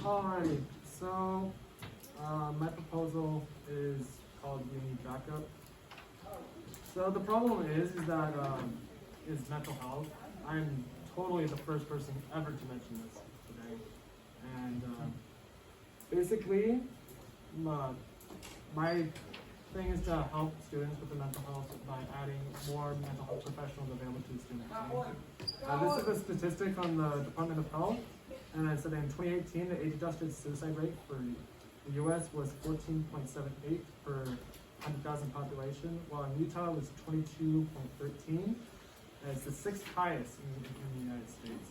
Alrighty, so my proposal is called We Need Backup. So the problem is that is mental health. I'm totally the first person ever to mention this today, and basically, my thing is to help students with their mental health by adding more mental health professionals available to students. This is a statistic from the Department of Health, and it said in 2018 the age-adjusted suicide rate for the U.S. was 14.78 per 100,000 population, while in Utah it was 22.13. It's the sixth highest in the United States.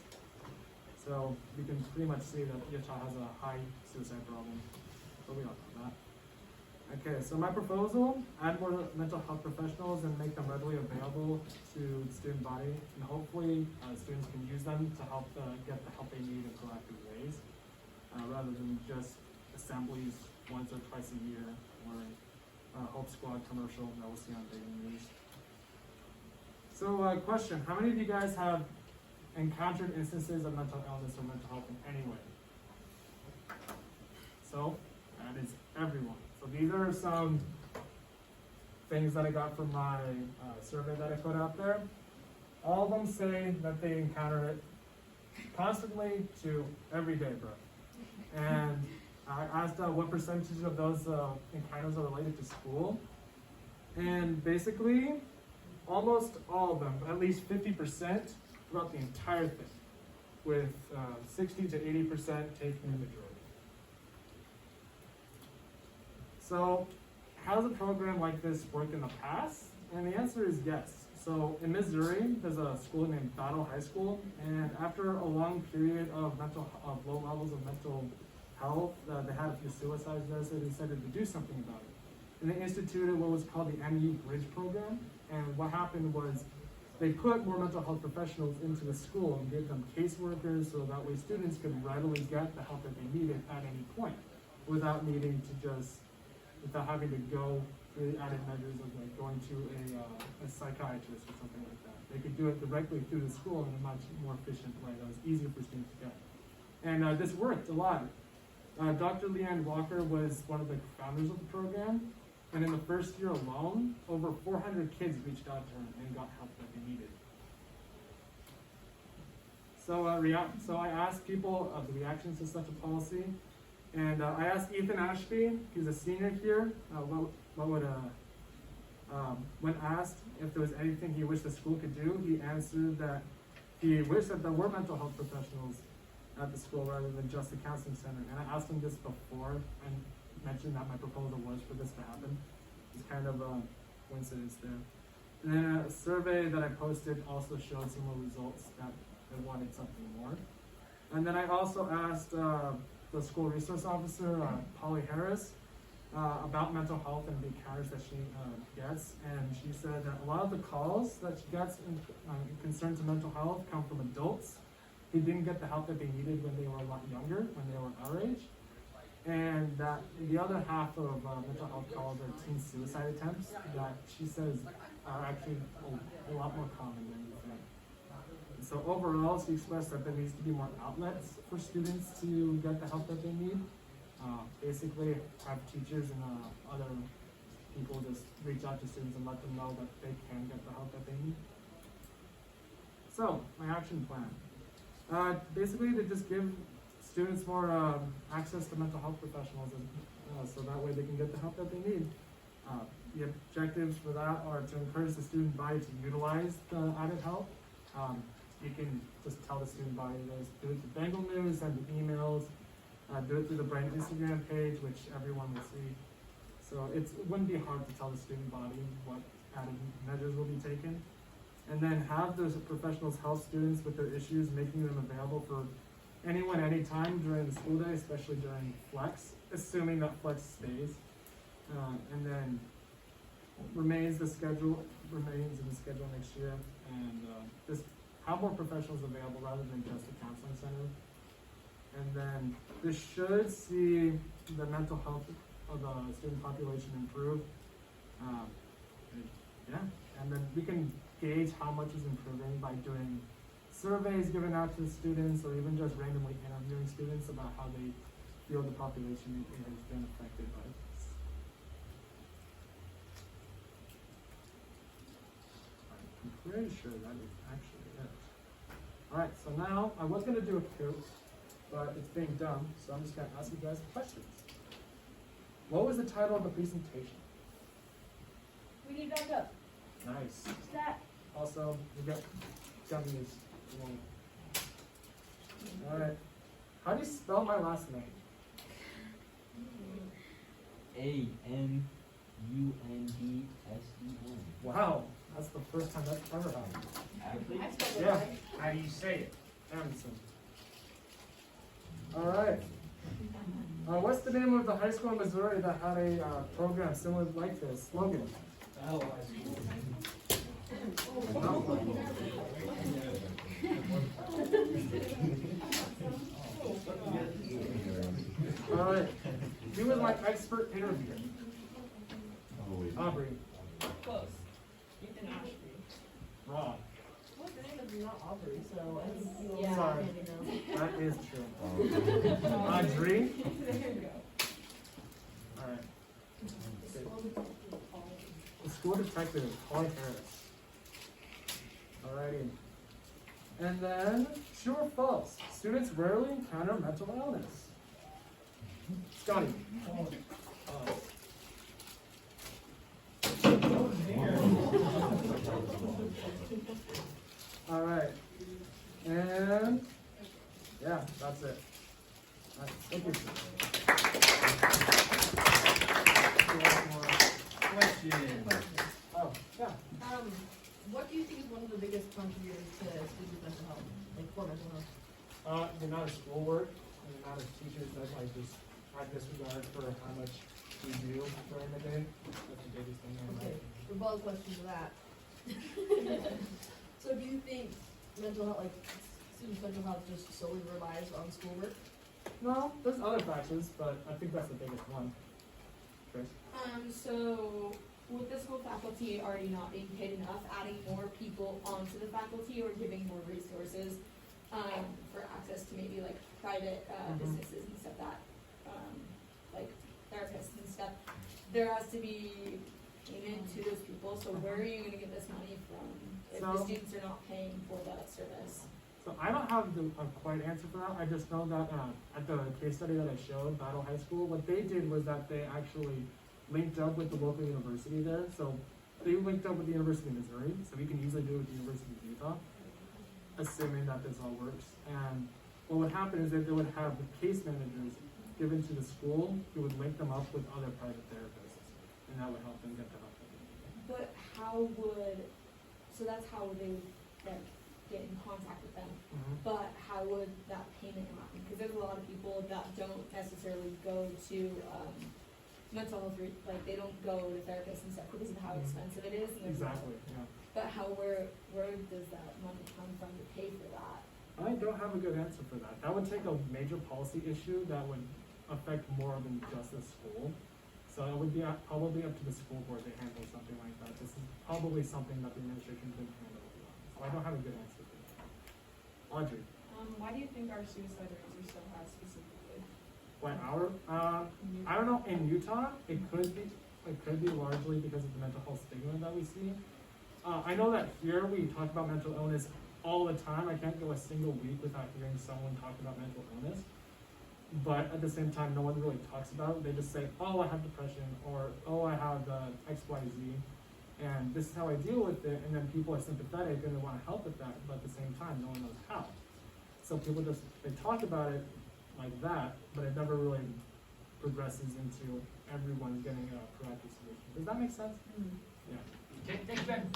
So you can pretty much see that Utah has a high suicide problem, but we don't know that. Okay, so my proposal, add more mental health professionals and make them readily available to the student body, and hopefully students can use them to help get the help they need in proactive ways, rather than just assemblies once or twice a year, or Hope Squad commercial that we'll see on daily news. So question, how many of you guys have encountered instances of mental illness or mental health in any way? So, that is everyone. So these are some things that I got from my survey that I put out there. All of them say that they encounter it constantly to every day, bro. And I asked what percentage of those encounters are related to school. And basically, almost all of them, at least 50% throughout the entire thing, with 60 to 80% taking the majority. So, how does a program like this work in the past? And the answer is yes. So in Missouri, there's a school named Battle High School, and after a long period of low levels of mental health, they had a few suicides there, so they decided to do something about it. And they instituted what was called the MU Bridge program. And what happened was they put more mental health professionals into the school and gave them caseworkers so that way students could readily get the help that they needed at any point without having to go through the added measures of like going to a psychiatrist or something like that. They could do it directly through the school in a much more efficient way that was easier for students to get. And this worked a lot. Dr. Leanne Walker was one of the founders of the program. And in the first year alone, over 400 kids reached out to her and got help that they needed. So I asked people of the reactions to such a policy, and I asked Ethan Ashby, he's a senior here, when asked if there was anything he wished the school could do, he answered that he wished that there were mental health professionals at the school rather than just the counseling center. And I asked him this before and mentioned that my proposal was for this to happen. It's kind of a coincidence there. And then a survey that I posted also showed similar results, that they wanted something more. And then I also asked the school resource officer, Polly Harris, about mental health and the encounters that she gets. And she said that a lot of the calls that she gets in concern to mental health come from adults who didn't get the help that they needed when they were a lot younger, when they were our age. And that the other half of mental health calls are teen suicide attempts that she says are actually a lot more common than you think. So overall, she expressed that there needs to be more outlets for students to get the help that they need. Basically, have teachers and other people just reach out to students and let them know that they can get the help that they need. So, my action plan. Basically, to just give students more access to mental health professionals, and, so that way they can get the help that they need. The objectives for that are to encourage the student body to utilize the added help. You can just tell the student body this, do it through Bengal News, send emails, do it through the Brain Instagram page, which everyone will see. So it wouldn't be hard to tell the student body what added measures will be taken. And then have those professionals help students with their issues, making them available for anyone, anytime during the school day, especially during flex, assuming that flex stays. And then remains in the schedule next year, and just have more professionals available rather than just the counseling center. And then this should see the mental health of the student population improve. And then we can gauge how much is improving by doing surveys given out to the students, or even just randomly interviewing students about how they feel the population has been affected by this. I'm pretty sure that is actually it. Alright, so now I was going to do a quiz, but it's being done, so I'm just going to ask you guys questions. What was the title of the presentation? We need backup. Nice. That. Also, we got gummies. Alright. How do you spell my last name? ANUNDSEN. Wow, that's the first time that's ever happened. Actually, I spelled it Yeah. right. How do you say it? Anderson. Alright. What's the name of the high school in Missouri that had a program similar like this? Slogan. Alright. He was my expert interviewer. Aubrey. Close. Ethan Ashby. Wrong. What's the name is not Aubrey, so I think you Yeah. Sorry. know. That is true. Audrey. There you go. Alright. The school detective, Paul Harris. Alrighty. And then, true or false? Students rarely encounter mental illness. Scotty. Alright. And, yeah, that's it. Alright, thank you. Oh, yeah. What do you think is one of the biggest contributors to student mental health, like for mental health? The amount of schoolwork and the amount of teachers that like just have disregard for how much we do during the day. That's the biggest thing. Okay, rebuttal question to that. So do you think mental health, like students' mental health just solely relies on schoolwork? No, there's other factors, but I think that's the biggest one. Chris? So with the school faculty already not being paid enough, adding more people onto the faculty or giving more resources for access to maybe like private businesses and stuff that, like therapists and stuff, there has to be payment to those people. So where are you gonna get this money from if the So- students are not paying for that service? So I don't have a quite answer for that. I just know that at the case study that I showed, Battle High School, what they did was that they actually linked up with the local university there. So they linked up with the University of Missouri, so we can easily do it with the University of Utah, assuming that this all works. And what would happen is that they would have the case managers given to the school who would link them up with other private therapists, and that would help them get the help that they need. But how would, so that's how they would like get in contact with them. But how would that payment happen? Because there's a lot of people that don't necessarily go to mental health, like they don't go to therapists and stuff because of how expensive it is. And there's a lot- Exactly, yeah. But where does that money come from to pay for that? I don't have a good answer for that. That would take a major policy issue that would affect more than just the school. So it would be probably up to the school board to handle something like that. This is probably something that the administration could handle. So I don't have a good answer for that. Audrey, Why do you think our suicide rates are so high specifically? what hour? I don't know. In Utah, it could be largely because of the mental health stigma that we see. I know that here we talk about mental illness all the time. I can't go a single week without hearing someone talk about mental illness. But at the same time, no one really talks about it. They just say, oh, I have depression, or oh, I have X, Y, Z, and this is how I deal with it. And then people are sympathetic and they want to help with that, but at the same time, no one knows how. So people just, they talk about it like that, but it never really progresses into everyone getting a proactive solution. Does that make sense? Yeah. Okay, thanks, Ben.